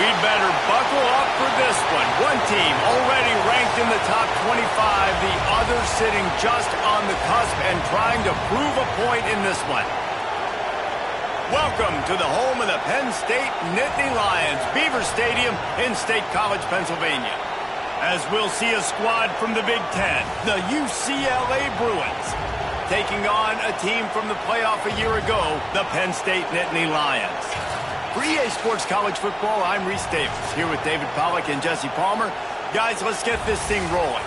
We'd better buckle up for this one. One team already ranked in the top 25, the other sitting just on the cusp and trying to prove a point in this one. Welcome to the home of the Penn State Nittany Lions, Beaver Stadium in State College, Pennsylvania. As we'll see a squad from the Big Ten, the UCLA Bruins, taking on a team from the playoff a year ago, the Penn State Nittany Lions. For EA Sports College Football, I'm Reese Davis, here with David Pollack and Jesse Palmer. Guys, let's get this thing rolling.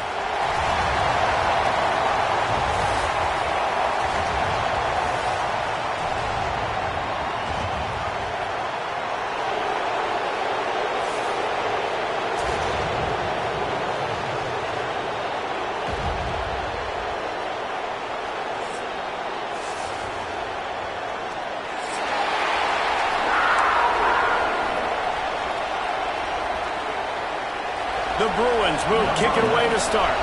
The Bruins will kick it away to start.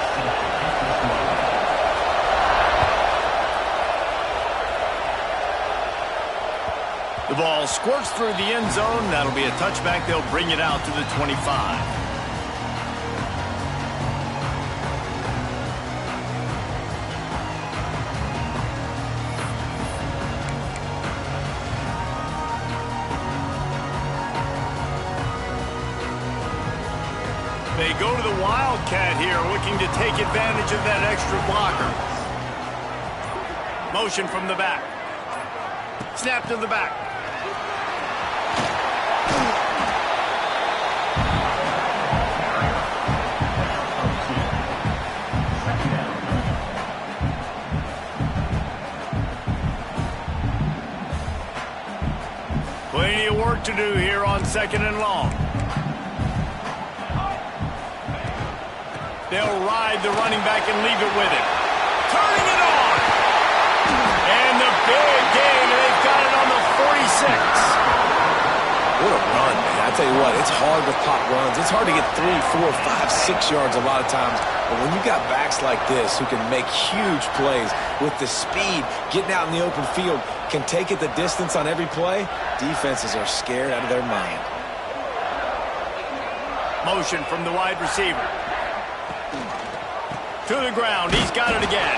The ball squirts through the end zone. That'll be a touchback. They'll bring it out to the 25. They go to the Wildcat here, looking to take advantage of that extra blocker. Motion from the back. Snap to the back. Plenty of work to do here on 2nd and long. They'll ride the running back and leave it with him. Turning it on! And the big gain, and they've got it on the 46. What a run, man. I tell you what, it's hard with pop runs. It's hard to get 3, 4, 5, 6 yards a lot of times. But when you got backs like this who can make huge plays with the speed, getting out in the open field, can take it the distance on every play, defenses are scared out of their mind. Motion from the wide receiver. To the ground. He's got it again.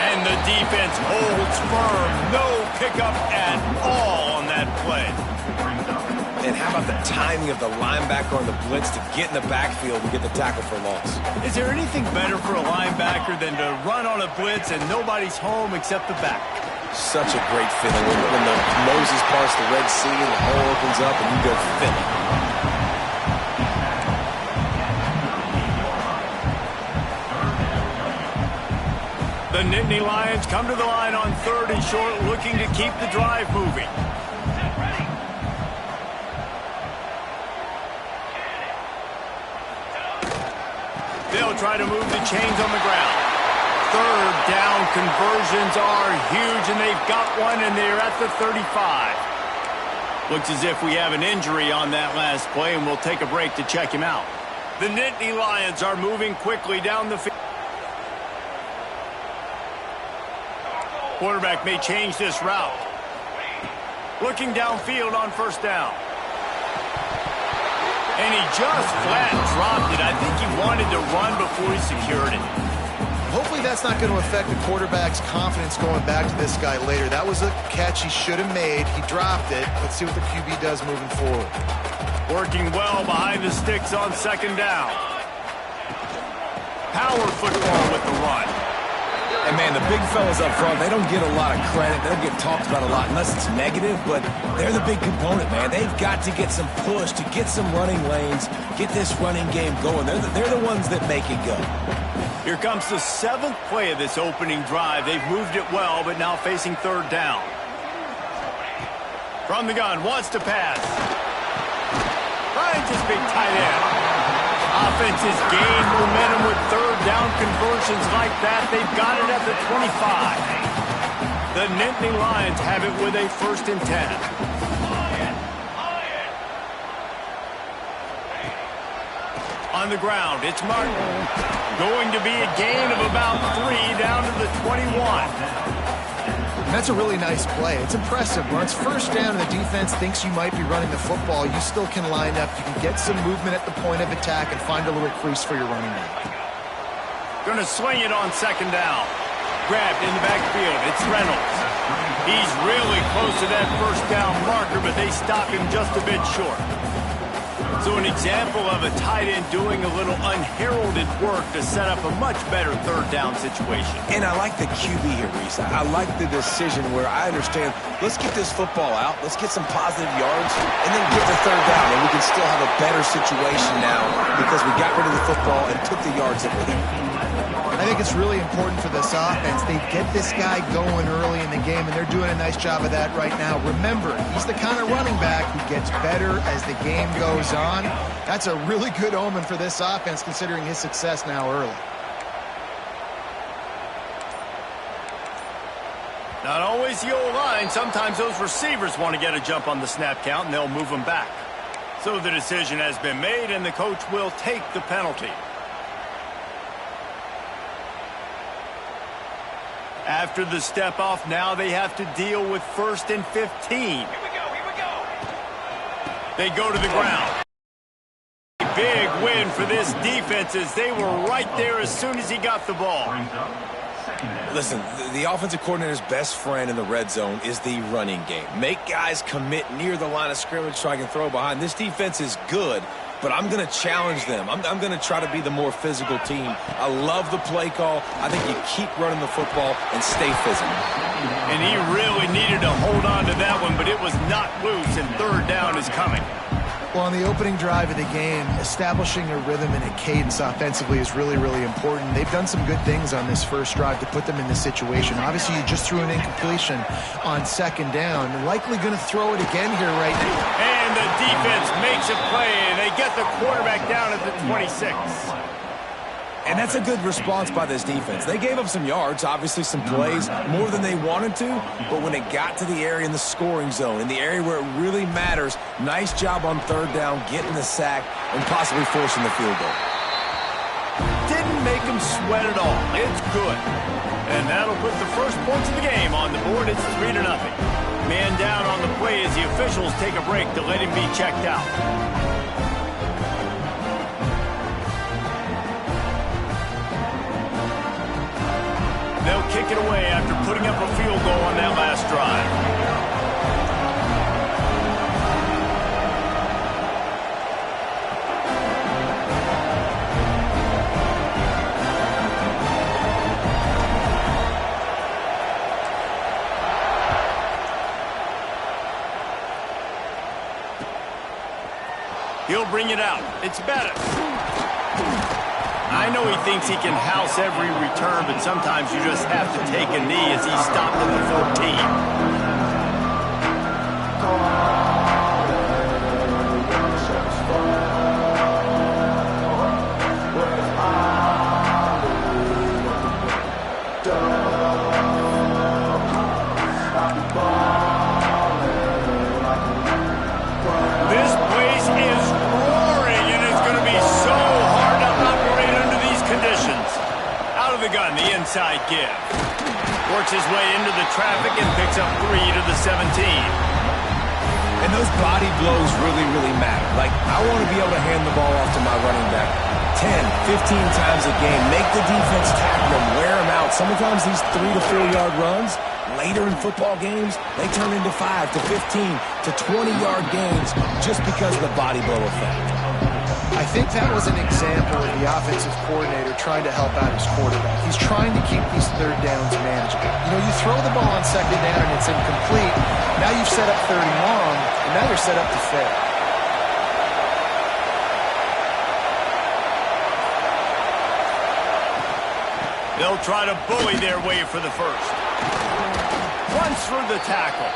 And the defense holds firm. No pickup at all on that play. And how about the timing of the linebacker on the blitz to get in the backfield and get the tackle for loss? Is there anything better for a linebacker than to run on a blitz and nobody's home except the back? Such a great feeling when the Moses parts the Red Sea and the hole opens up and you go Philly. The Nittany Lions come to the line on 3rd and short, looking to keep the drive moving. They'll try to move the chains on the ground. 3rd down conversions are huge, and they've got one, and they're at the 35. Looks as if we have an injury on that last play, and we'll take a break to check him out. The Nittany Lions are moving quickly down the field. Quarterback may change this route. Looking downfield on 1st down. And he just flat dropped it. I think he wanted to run before he secured it. Hopefully that's not going to affect the quarterback's confidence going back to this guy later. That was a catch he should have made. He dropped it. Let's see what the QB does moving forward. Working well behind the sticks on 2nd down. Power football with the run. And, man, the big fellas up front, they don't get a lot of credit. They don't get talked about a lot unless it's negative, but they're the big component, man. They've got to get some push, to get some running lanes, get this running game going. They're the ones that make it go. Here comes the 7th play of this opening drive. They've moved it well, but now facing 3rd down. From the gun, wants to pass. Finds his big tight end. Offense has gained momentum with 3rd down conversions like that. They've got it at the 25. The Nittany Lions have it with a 1st and 10. On the ground, it's Martin. Going to be a gain of about 3 down to the 21. That's a really nice play. It's impressive. When it's first down and the defense thinks you might be running the football, you still can line up. You can get some movement at the point of attack and find a little crease for your running back. Going to swing it on second down. Grabbed in the backfield. It's Reynolds. He's really close to that first down marker, but they stop him just a bit short. So an example of a tight end doing a little unheralded work to set up a much better third down situation. And I like the QB here, Reese. I like the decision where I understand, let's get this football out, let's get some positive yards, and then get the third down, and we can still have a better situation now because we got rid of the football and took the yards that were there. I think it's really important for this offense. They get this guy going early in the game, and they're doing a nice job of that right now. Remember, he's the kind of running back who gets better as the game goes on. That's a really good omen for this offense, considering his success now early. Not always the old line. Sometimes those receivers want to get a jump on the snap count, and they'll move them back. So the decision has been made, and the coach will take the penalty. After the step off, now they have to deal with 1st and 15. Here we go. They go to the ground. A big win for this defense as they were right there as soon as he got the ball. Listen, the offensive coordinator's best friend in the red zone is the running game. Make guys commit near the line of scrimmage so I can throw behind. This defense is good, but I'm going to challenge them. I'm going to try to be the more physical team. I love the play call. I think you keep running the football and stay physical. And he really needed to hold on to that one, but it was not loose, and third down is coming. Well, on the opening drive of the game, establishing a rhythm and a cadence offensively is really, really important. They've done some good things on this first drive to put them in this situation. Obviously, you just threw an incompletion on second down. Likely going to throw it again here right now. And the defense makes a play, and they get the quarterback down at the 26. And that's a good response by this defense. They gave up some yards, obviously some plays, more than they wanted to, but when it got to the area in the scoring zone, in the area where it really matters, nice job on third down, getting the sack, and possibly forcing the field goal. Didn't make him sweat at all. It's good. And that'll put the first points of the game on the board. It's 3-0. Man down on the play as the officials take a break to let him be checked out. They'll kick it away after putting up a field goal on that last drive. He'll bring it out. It's Bettis. I know he thinks he can house every return, but sometimes you just have to take a knee as he's stopped at the 14. This place is roaring, and it's going to be so hard to operate under these conditions. Out of the gun, the inside give. Works his way into the traffic and picks up 3 to the 17. And those body blows really, really matter. Like, I want to be able to hand the ball off to my running back 10, 15 times a game. Make the defense tackle him, wear him out. Sometimes these 3 to 4 yard runs, later in football games, they turn into 5 to 15 to 20-yard games just because of the body blow effect. I think that was an example of the offensive coordinator trying to help out his quarterback. He's trying to keep these third downs manageable. You know, you throw the ball on second down and it's incomplete. Now you've set up third and long, and now you're set up to fail. They'll try to bully their way for the first. Runs through the tackle.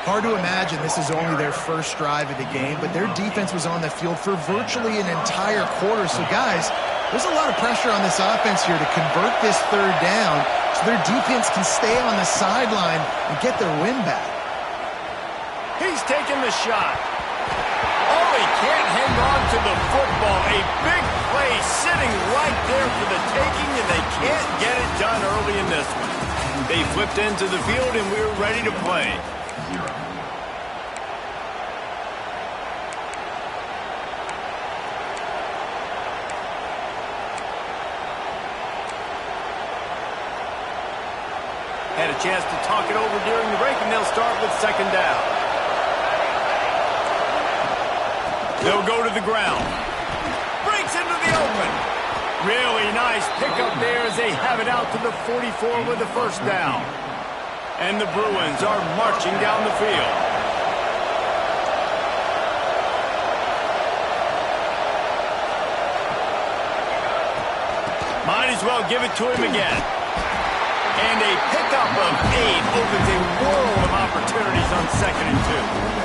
Hard to imagine this is only their first drive of the game, but their defense was on the field for virtually an entire quarter. So, guys, there's a lot of pressure on this offense here to convert this third down so their defense can stay on the sideline and get their win back. He's taking the shot. Oh, he can't hang on to the football. A big play sitting right there for the taking, and they can't get it done early in this one. They flipped into the field, and we're ready to play. Had a chance to talk it over during the break, and they'll start with second down. They'll go to the ground. Breaks into the open. Really nice pickup there as they have it out to the 44 with the first down. And the Bruins are marching down the field. Might as well give it to him again. And a pickup of 8 opens a world of opportunities on 2nd and 2.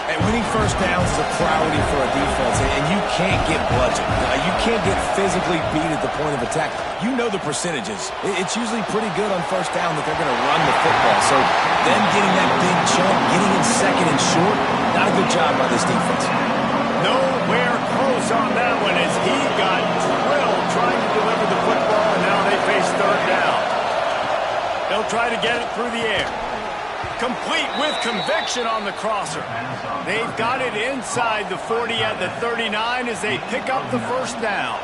And winning first downs is a priority for a defense, and you can't get bludgeoned. You can't get physically beat at the point of attack. You know the percentages. It's usually pretty good on first down that they're going to run the football. So them getting that big chunk, getting in 2nd and short, not a good job by this defense. Nowhere close on that one as he got drilled trying to deliver the football, and now they face third down. They'll try to get it through the air. Complete with conviction on the crosser. They've got it inside the 40 at the 39 as they pick up the first down.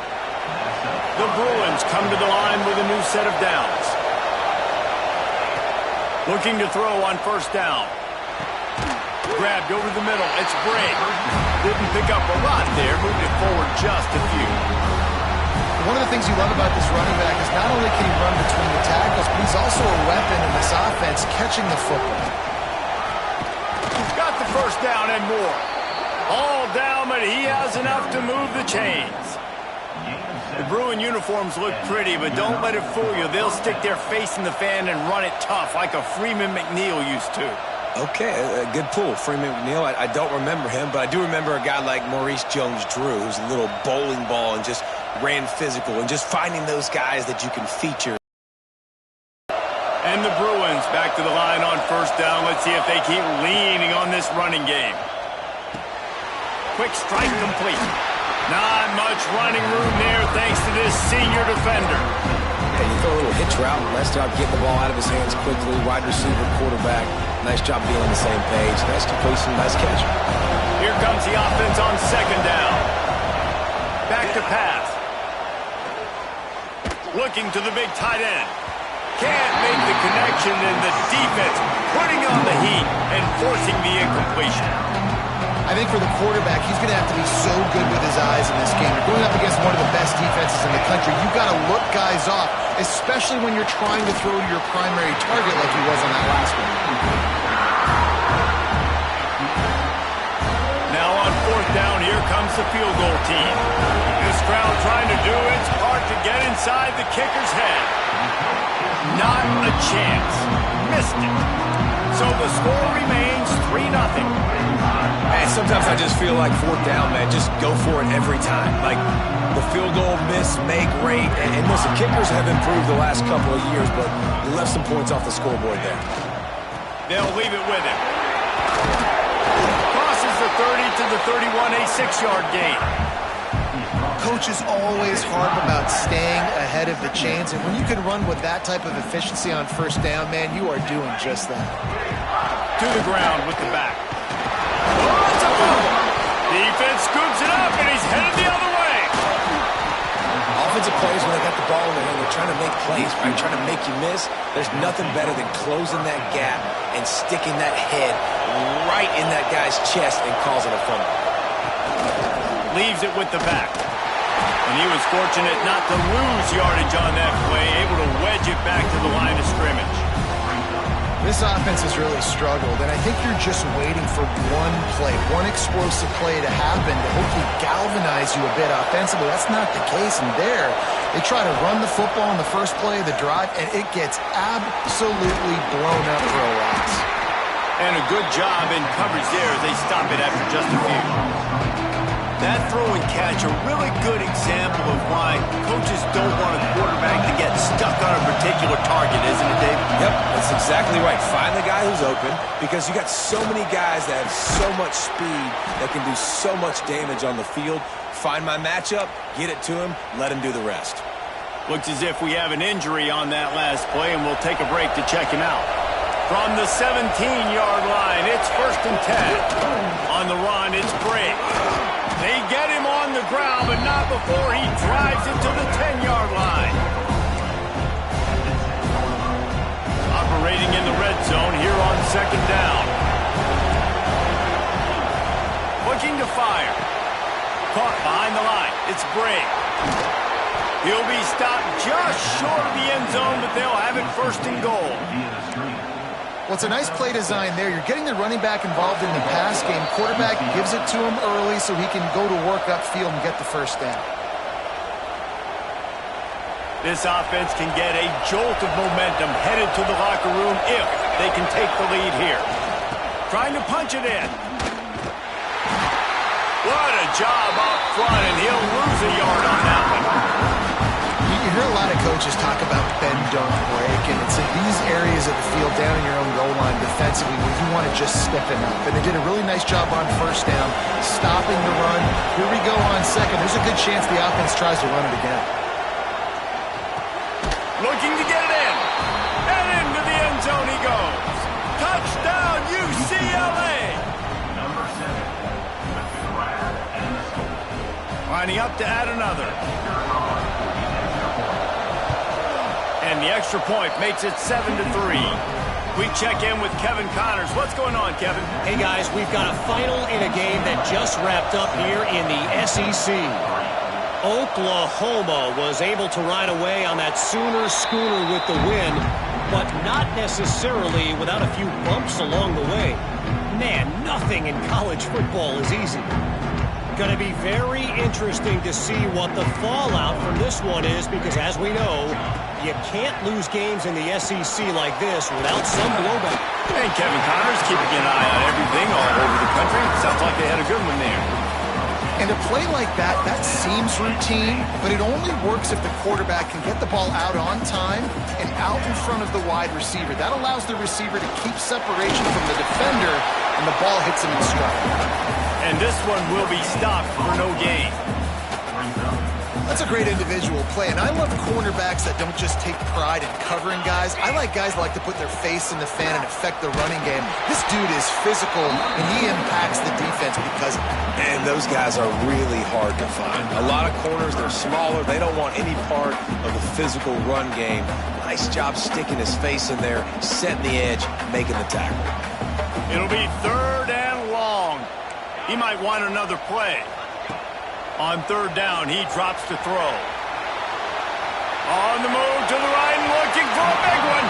The Bruins come to the line with a new set of downs. Looking to throw on first down. Grabbed over the middle. It's Bray. Didn't pick up a lot there. Moved it forward just a few. One of the things you love about this running back is not only can he run between the tackles, but he's also a weapon in this offense, catching the football. Got the first down and more. All down, but he has enough to move the chains. The Bruin uniforms look pretty, but don't let it fool you. They'll stick their face in the fan and run it tough like a Freeman McNeil used to. Okay, a good pull. Freeman McNeil, I don't remember him, but I do remember a guy like Maurice Jones-Drew, who's a little bowling ball and just ran physical, and just finding those guys that you can feature. And the Bruins back to the line on first down. Let's see if they keep leaning on this running game. Quick strike complete. Not much running room there thanks to this senior defender. And you throw a little hitch route. Nice job getting the ball out of his hands quickly. Wide receiver, quarterback. Nice job being on the same page. Nice completion, nice catch. Here comes the offense on second down. Back to pass. Looking to the big tight end. Can't make the connection, and the defense putting on the heat and forcing the incompletion. I think for the quarterback, he's going to have to be so good with his eyes in this game. You're going up against one of the best defenses in the country. You've got to look guys off, especially when you're trying to throw to your primary target like he was on that last one. Now on fourth down, here comes the field goal team. This crowd trying to do its part to get inside the kicker's head. Not a chance. Missed it. So the score remains 3-0. Man, sometimes I just feel like fourth down, man. Just go for it every time. Like the field goal miss, make rate. And listen, kickers have improved the last couple of years, but he left some points off the scoreboard there. They'll leave it with him. Crosses the 30 to the 31, a 6-yard gain. Coaches always harp about staying ahead of the chains, and when you can run with that type of efficiency on first down, man, you are doing just that. To the ground with the back. Oh, it's a fumble. Defense scoops it up, and he's headed the other way. Offensive players, when they got the ball in their hand, they're trying to make plays, right? Trying to make you miss. There's nothing better than closing that gap and sticking that head right in that guy's chest and causing a fumble. Leaves it with the back. And he was fortunate not to lose yardage on that play, able to wedge it back to the line of scrimmage. This offense has really struggled, and I think you're just waiting for one play, one explosive play to happen to hopefully galvanize you a bit offensively. That's not the case, and there, they try to run the football in the first play of the drive, and it gets absolutely blown up for a loss. And a good job in coverage there as they stop it after just a few. That throw and catch, a really good example of why coaches don't want a quarterback to get stuck on a particular target, isn't it, Dave? Yep, that's exactly right. Find the guy who's open, because you got so many guys that have so much speed that can do so much damage on the field. Find my matchup, get it to him, let him do the rest. Looks as if we have an injury on that last play, and we'll take a break to check him out. From the 17-yard line, it's 1st and 10. On the run, it's Briggs. They get him on the ground, but not before he drives it to the 10-yard line. Operating in the red zone here on 2nd down. Looking to fire. Caught behind the line. It's Briggs. He'll be stopped just short of the end zone, but they'll have it 1st and goal. Well, it's a nice play design there. You're getting the running back involved in the pass game. Quarterback gives it to him early so he can go to work upfield and get the 1st down. This offense can get a jolt of momentum headed to the locker room if they can take the lead here. Trying to punch it in. What a job up front, and he'll lose a yard on that one. You hear a lot of coaches talk about bend, don't break, and it's in these areas of the field down in your own goal line defensively where you want to just stiffen up. And they did a really nice job on 1st down, stopping the run. Here we go on 2nd. There's a good chance the offense tries to run it again. Looking to get it in. And into the end zone he goes. Touchdown, UCLA! Lining up to add another. And the extra point makes it 7-3. We check in with Kevin Connors. What's going on, Kevin? Hey, guys, we've got a final in a game that just wrapped up here in the SEC. Oklahoma was able to ride away on that Sooner schooner with the win, but not necessarily without a few bumps along the way. Man, nothing in college football is easy. Going to be very interesting to see what the fallout from this one is because, as we know, you can't lose games in the SEC like this without some blowback. Hey, Kevin Connors, keeping an eye on everything all over the country. Sounds like they had a good one there. And a play like that seems routine, but it only works if the quarterback can get the ball out on time and out in front of the wide receiver. That allows the receiver to keep separation from the defender, and the ball hits him in stride. And this one will be stopped for no gain. That's a great individual play, and I love cornerbacks that don't just take pride in covering guys. I like guys that like to put their face in the fan and affect the running game. This dude is physical, and he impacts the defense because of it. And those guys are really hard to find. A lot of corners, they're smaller. They don't want any part of the physical run game. Nice job sticking his face in there, setting the edge, making the tackle. It'll be 3rd and long. He might want another play. On 3rd down, he drops to throw. On the move to the right, looking for a big one.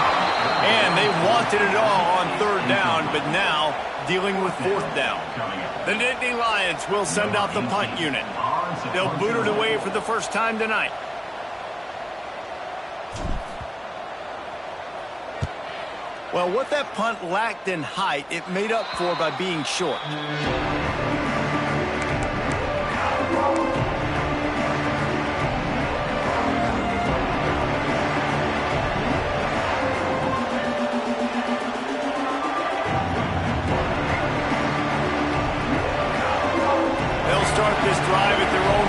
And they wanted it all on 3rd down, but now dealing with 4th down. The Nittany Lions will send out the punt unit. They'll boot it away for the first time tonight. Well, what that punt lacked in height, it made up for by being short. They'll start this drive at their own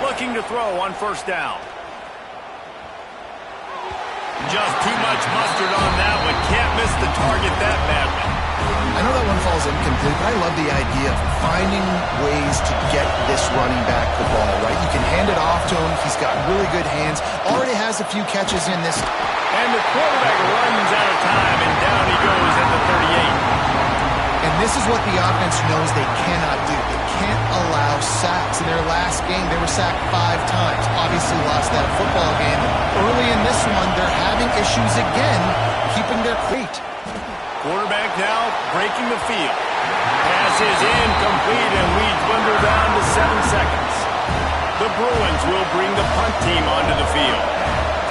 48. Looking to throw on 1st down. Just too much mustard on that one. Can't miss the target that badly. I know that one falls incomplete, but I love the idea of finding ways to get this running back the ball, right? You can hand it off to him. He's got really good hands. Already has a few catches in this. And the quarterback runs out of time, and down he goes at the 38. And this is what the offense knows they cannot do. They can't allow sacks. In their last game, they were sacked 5 times. Obviously lost that football game. Early in this one, they're having issues again, keeping their feet. Quarterback now breaking the field. Pass is incomplete, and we dwindle down to 7 seconds. The Bruins will bring the punt team onto the field.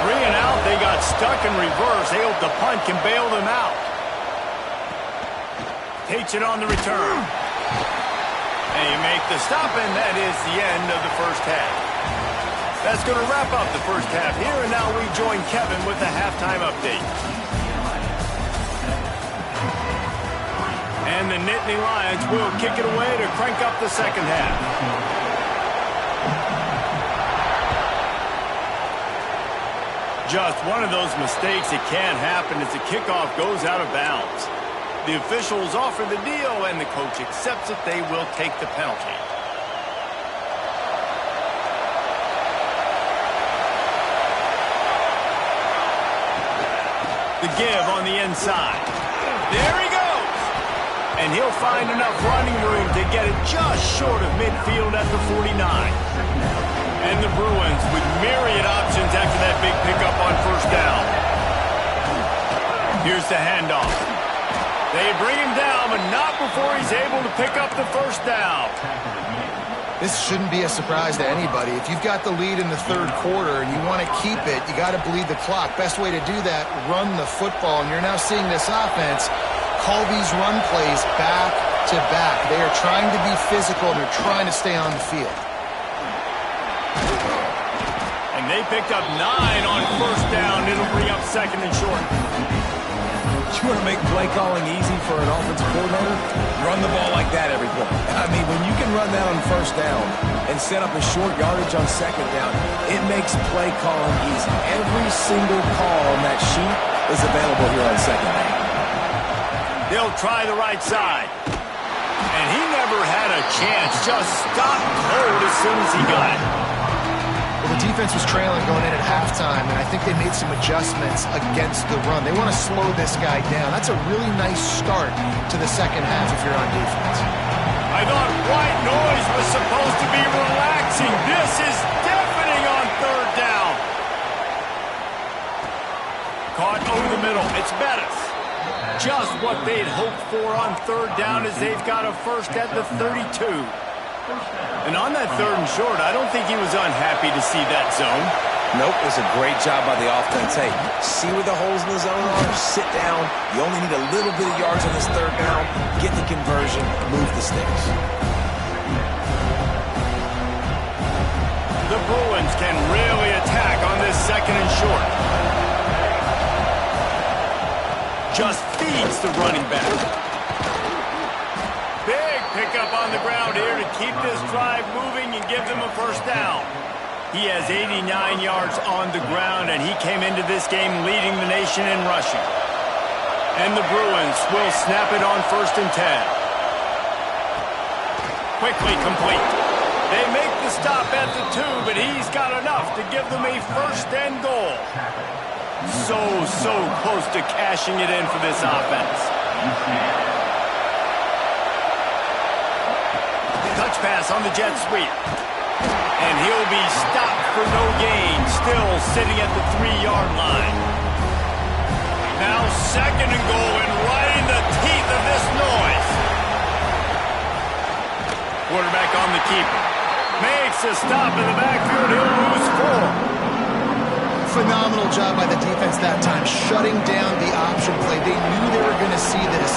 3 and out, they got stuck in reverse. They hope the punt can bail them out. Takes it on the return. And you make the stop, and that is the end of the first half. That's going to wrap up the first half here, and now we join Kevin with the halftime update. And the Nittany Lions will kick it away to crank up the second half. Just one of those mistakes that can happen as the kickoff goes out of bounds. The officials offer the deal, and the coach accepts it. They will take the penalty. The give on the inside. There he goes. And he'll find enough running room to get it just short of midfield at the 49. And the Bruins with myriad options after that big pickup on first down. Here's the handoff. They bring him down, but not before he's able to pick up the first down. This shouldn't be a surprise to anybody. If you've got the lead in the third quarter and you want to keep it, you got to bleed the clock. Best way to do that, run the football. And you're now seeing this offense call these run plays back to back. They are trying to be physical, and they're trying to stay on the field. And they picked up 9 on first down. It'll bring up second and short. You want to make play calling easy for an offensive coordinator? Run the ball like that every play. I mean, when you can run that on first down and set up a short yardage on second down, it makes play calling easy. Every single call on that sheet is available here on second down. They'll try the right side. And he never had a chance. Just stopped cold as soon as he got it. Well, the defense was trailing going in at halftime, and I think they made some adjustments against the run. They want to slow this guy down. That's a really nice start to the second half if you're on defense. I thought white noise was supposed to be relaxing. This is deafening on third down. Caught over the middle. It's Bettis. Just what they'd hoped for on third down as they've got a first at the 32. And on that third and short, I don't think he was unhappy to see that zone. Nope, it's a great job by the offense. Hey, see where the holes in the zone are, sit down. You only need a little bit of yards on this third down. Get the conversion, move the sticks. The Bruins can really attack on this second and short. Just feeds the running back. Big pickup on the ground here to keep this drive moving and give them a first down. He has 89 yards on the ground, and he came into this game leading the nation in rushing. And the Bruins will snap it on first and 10. Quickly complete. They make the stop at the 2, but he's got enough to give them a first and goal. So close to cashing it in for this offense. Touch pass on the jet sweep. And he'll be stopped for no gain, still sitting at the 3-yard line. Now second and goal, and right in the teeth of this noise. Quarterback on the keeper. Makes a stop in the backfield. He'll lose 4. Phenomenal job by the defense that time, shutting down the option play. They knew they were going to see this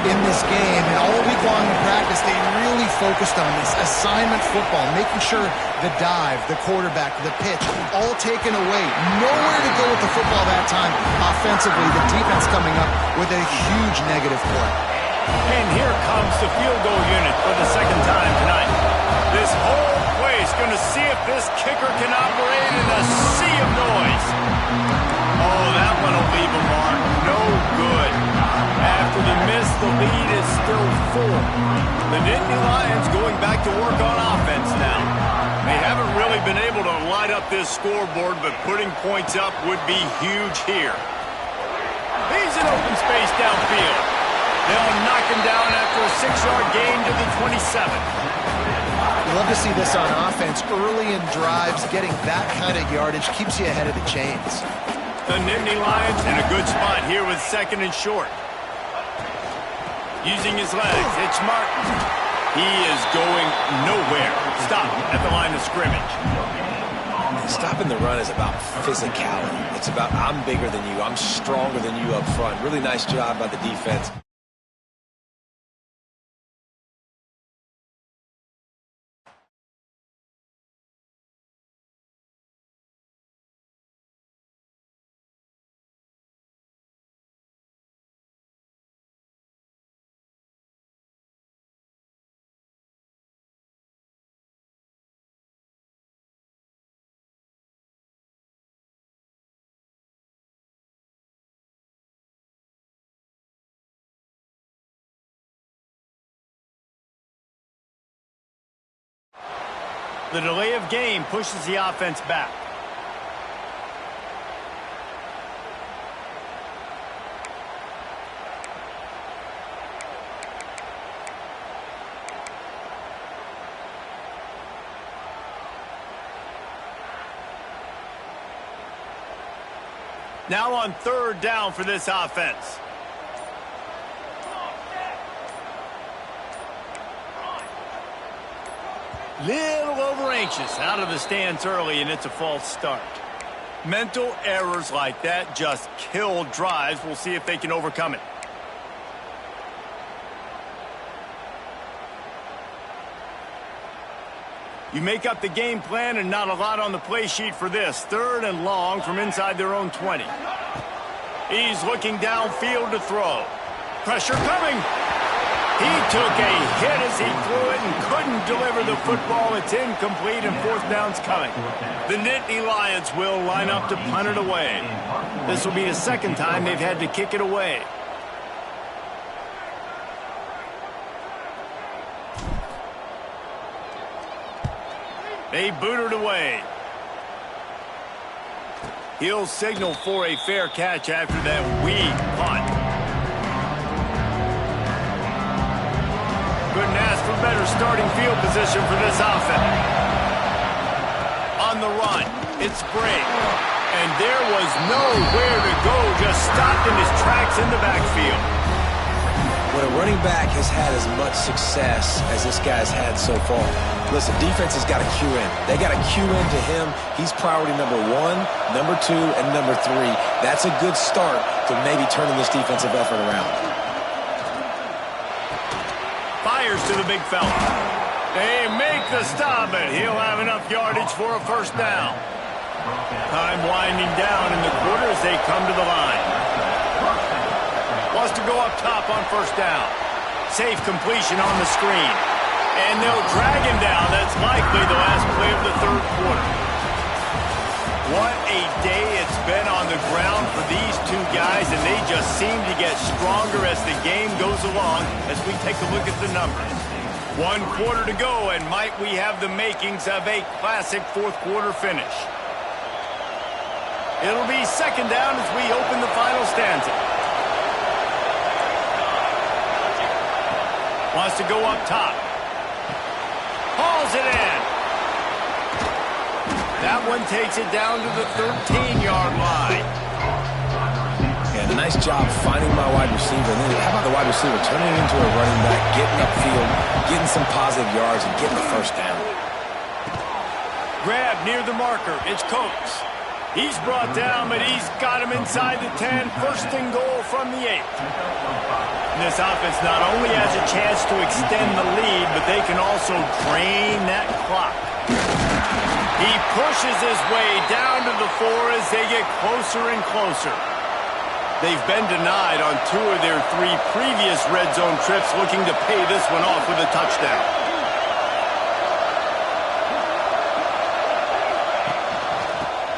in this game, and all week long in practice, they really focused on this assignment football, making sure the dive, the quarterback, the pitch, all taken away. Nowhere to go with the football that time. Offensively, the defense coming up with a huge negative play. And here comes the field goal unit for the second time tonight. This whole place going to see if this kicker can operate in a sea of noise. Oh, that one will leave a mark. No good. After the miss, the lead is still 4. The Nittany Lions going back to work on offense now. They haven't really been able to light up this scoreboard, but putting points up would be huge here. He's in open space downfield. They'll knock him down after a 6-yard gain to the 27. You love to see this on offense. Early in drives, getting that kind of yardage keeps you ahead of the chains. The Nittany Lions in a good spot here with second and short. Using his legs, it's Martin. He is going nowhere. Stop at the line of scrimmage. Stopping the run is about physicality. It's about I'm bigger than you, I'm stronger than you up front. Really nice job by the defense. The delay of game pushes the offense back. Now on third down for this offense. Little over anxious, out of the stance early, and it's a false start. Mental errors like that just kill drives. We'll see if they can overcome it. You make up the game plan and not a lot on the play sheet for this. Third and long from inside their own 20. He's looking downfield to throw. Pressure coming. He took a hit as he threw it and couldn't deliver the football. It's incomplete and fourth down's coming. The Nittany Lions will line up to punt it away. This will be the second time they've had to kick it away. They boot it away. He'll signal for a fair catch after that weak punt. Couldn't ask for better starting field position for this offense. On the run, it's Brink. And there was nowhere to go, just stopped in his tracks in the backfield. When a running back has had as much success as this guy's had so far, listen, defense has got to cue in. They got to cue in to him. He's priority number 1, number 2, and number 3. That's a good start to maybe turning this defensive effort around. Fires to the big fella. They make the stop, but he'll have enough yardage for a first down. Time winding down in the quarter as they come to the line. Wants to go up top on first down. Safe completion on the screen. And they'll drag him down. That's likely the last play of the third quarter. What a day it's been on the ground for these two guys, and they just seem to get stronger as the game goes along as we take a look at the numbers. 1 quarter to go, and might we have the makings of a classic fourth quarter finish. It'll be second down as we open the final stanza. Wants to go up top. Hauls it in. That one takes it down to the 13-yard line. And a nice job finding my wide receiver. And then how about the wide receiver turning it into a running back, getting upfield, getting some positive yards, and getting the first down. Grab near the marker. It's Coates. He's brought down, but he's got him inside the 10. First and goal from the 8. This offense not only has a chance to extend the lead, but they can also drain that clock. He pushes his way down to the 4 as they get closer and closer. They've been denied on 2 of their 3 previous red zone trips, looking to pay this one off with a touchdown.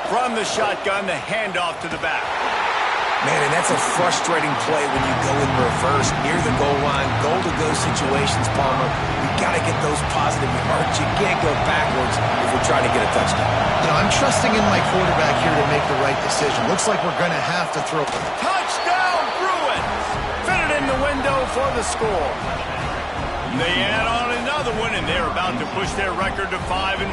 From the shotgun, the handoff to the back. Man, and that's a frustrating play when you go in reverse near the goal line, goal-to-go situations, Palmer. You got to get those positive yards. You can't go backwards if we're trying to get a touchdown. You know, I'm trusting in my quarterback here to make the right decision. Looks like we're going to have to throw. Touchdown, Bruins! Fit it in the window for the score. They add on another one, and they're about to push their record to 5-1.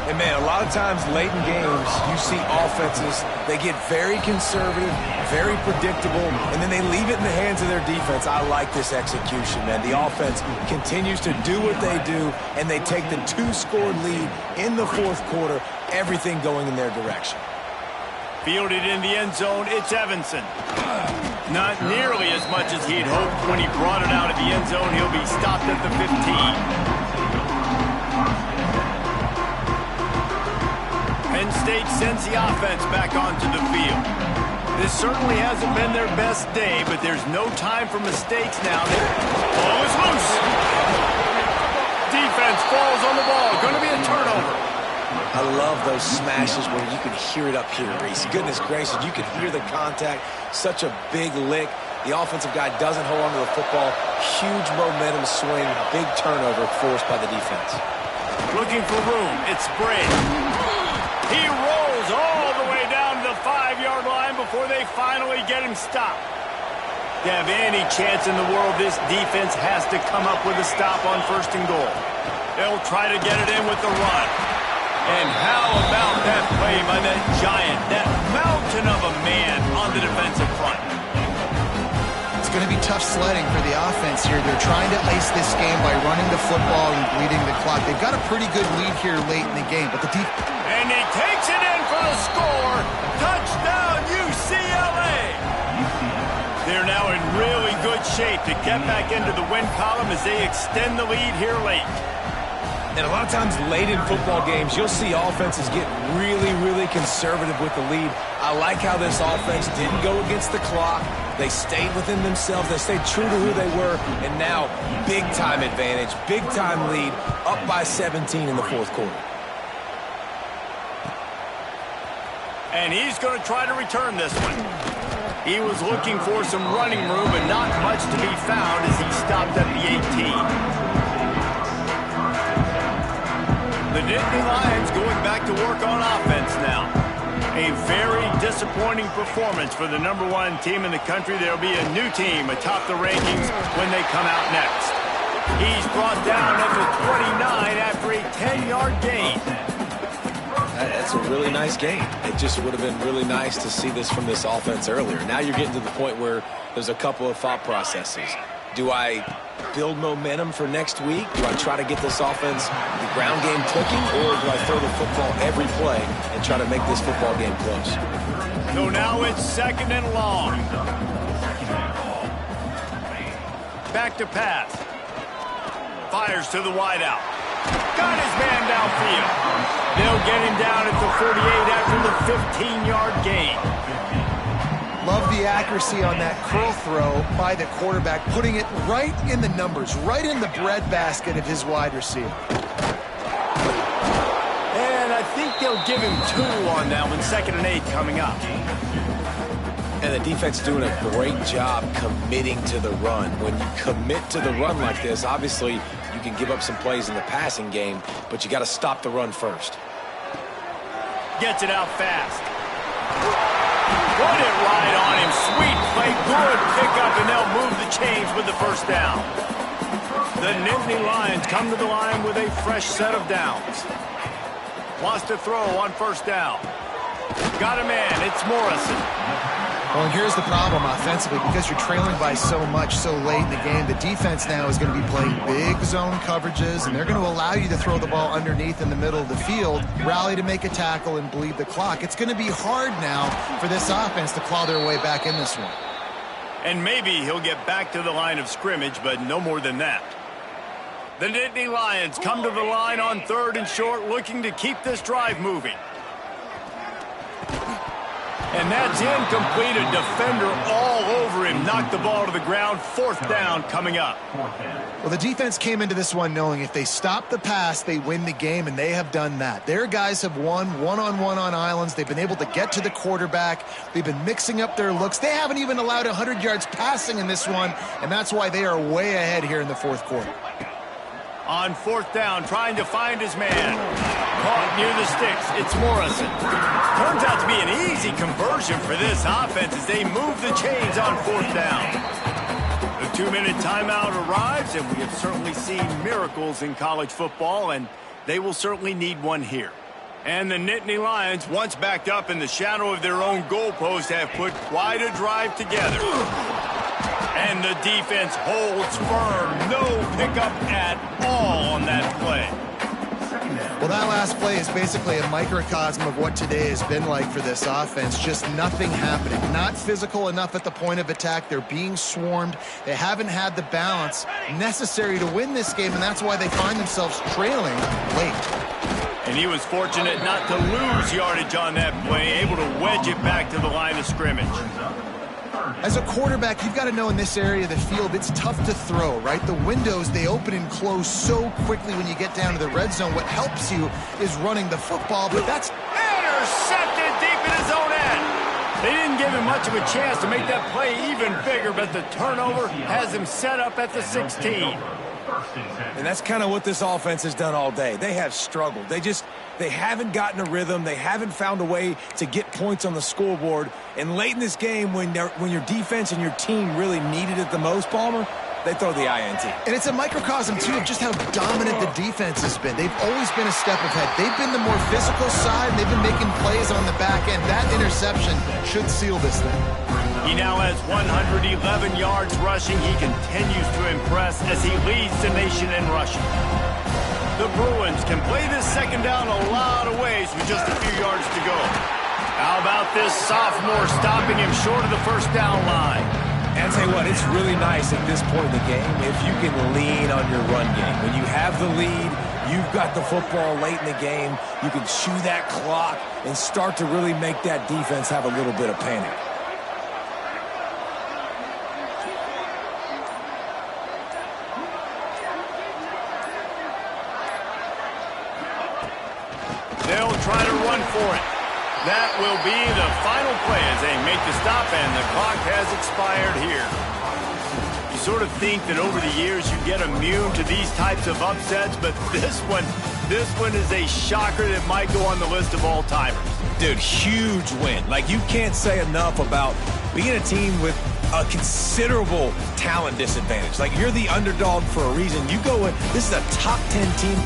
And, man, a lot of times late in games, you see offenses, they get very conservative, very predictable, and then they leave it in the hands of their defense. I like this execution, man. The offense continues to do what they do, and they take the 2-score lead in the fourth quarter, everything going in their direction. Fielded in the end zone, it's Evanson. Not nearly as much as he'd hoped when he brought it out of the end zone. He'll be stopped at the 15. Penn State sends the offense back onto the field. This certainly hasn't been their best day, but there's no time for mistakes now. Ball is loose. Defense falls on the ball. Going to be a turnover. I love those smashes where you can hear it up here, Reese. Goodness gracious, you can hear the contact. Such a big lick. The offensive guy doesn't hold on to the football. Huge momentum swing. Big turnover forced by the defense. Looking for room. It's spread. He rolls all the way down to the 5-yard line before they finally get him stopped. To have any chance in the world, this defense has to come up with a stop on 1st and goal. They'll try to get it in with the run. And how about that play by that giant, that mountain of a man on the defensive front? It's going to be tough sledding for the offense here. They're trying to ice this game by running the football and bleeding the clock. They've got a pretty good lead here late in the game, but the defense... And he takes it in for the score. Touchdown, UCLA! They're now in really good shape to get back into the win column as they extend the lead here late. And a lot of times late in football games, you'll see offenses get really, really conservative with the lead. I like how this offense didn't go against the clock. They stayed within themselves. They stayed true to who they were. And now, big-time advantage, big-time lead, up by 17 in the 4th quarter. And he's going to try to return this one. He was looking for some running room, but not much to be found as he stopped at the 18. The Nittany Lions going back to work on offense now. A very disappointing performance for the #1 team in the country. There'll be a new team atop the rankings when they come out next. He's brought down at the 29 after a 10-yard gain. That's a really nice game. It just would have been really nice to see this from this offense earlier. Now you're getting to the point where there's a couple of thought processes. Do I build momentum for next week? Do I try to get this offense, the ground game clicking, or do I throw the football every play and try to make this football game close? So now it's 2nd and long. Back to pass. Fires to the wideout. Got his man downfield. They'll get him down at the 48 after the 15-yard gain. Love the accuracy on that curl throw by the quarterback, putting it right in the numbers, right in the breadbasket of his wide receiver. And I think they'll give him 2 on that one, 2nd and 8 coming up. And the defense doing a great job committing to the run. When you commit to the run like this, obviously you can give up some plays in the passing game, but you got to stop the run first. Gets it out fast. Put it right on him. Sweet play. Good pickup, and they'll move the chains with the 1st down. The Nittany Lions come to the line with a fresh set of downs. Wants to throw on 1st down. Got a man. It's Morrison. Well, and here's the problem offensively. Because you're trailing by so much so late in the game, the defense now is going to be playing big zone coverages, and they're going to allow you to throw the ball underneath in the middle of the field, rally to make a tackle, and bleed the clock. It's going to be hard now for this offense to claw their way back in this one. And maybe he'll get back to the line of scrimmage, but no more than that. The Nittany Lions come to the line on 3rd and short, looking to keep this drive moving. And that's incomplete. A defender all over him. Knocked the ball to the ground. 4th down coming up. Well, the defense came into this one knowing if they stop the pass, they win the game, and they have done that. Their guys have won one-on-one on islands. They've been able to get to the quarterback. They've been mixing up their looks. They haven't even allowed 100 yards passing in this one, and that's why they are way ahead here in the 4th quarter. On 4th down, trying to find his man. Caught near the sticks. It's Morrison. Turns out to be an easy conversion for this offense as they move the chains on 4th down. The 2-minute timeout arrives, and we have certainly seen miracles in college football, and they will certainly need one here. And the Nittany Lions, once backed up in the shadow of their own goalpost, have put quite a drive together. And the defense holds firm. No pickup at all on that play. Well, that last play is basically a microcosm of what today has been like for this offense. Just nothing happening. Not physical enough at the point of attack. They're being swarmed. They haven't had the balance necessary to win this game, and that's why they find themselves trailing late. And he was fortunate not to lose yardage on that play, able to wedge it back to the line of scrimmage. As a quarterback, you've got to know in this area of the field, it's tough to throw, right? The windows, they open and close so quickly when you get down to the red zone. What helps you is running the football, but that's intercepted deep in his own end. They didn't give him much of a chance to make that play even bigger, but the turnover has him set up at the 16. And that's kind of what this offense has done all day. They have struggled. They haven't gotten a rhythm. They haven't found a way to get points on the scoreboard. And late in this game, when your defense and your team really needed it the most, Palmer, they throw the INT. And it's a microcosm, too, of just how dominant the defense has been. They've always been a step ahead. They've been the more physical side, and they've been making plays on the back end. That interception should seal this thing. He now has 111 yards rushing. He continues to impress as he leads the nation in rushing. The Bruins can play this second down a lot of ways with just a few yards to go. How about this sophomore stopping him short of the first down line? And I'll tell you what, it's really nice at this point in the game if you can lean on your run game. When you have the lead, you've got the football late in the game, you can chew that clock and start to really make that defense have a little bit of panic. They'll try to run for it. That will be the final play as they make the stop, and the clock has expired here. You sort of think that over the years you get immune to these types of upsets, but this one is a shocker that might go on the list of all-timers. Dude, huge win. Like, you can't say enough about being a team with a considerable talent disadvantage. Like, you're the underdog for a reason. You go in, this is a top 10 team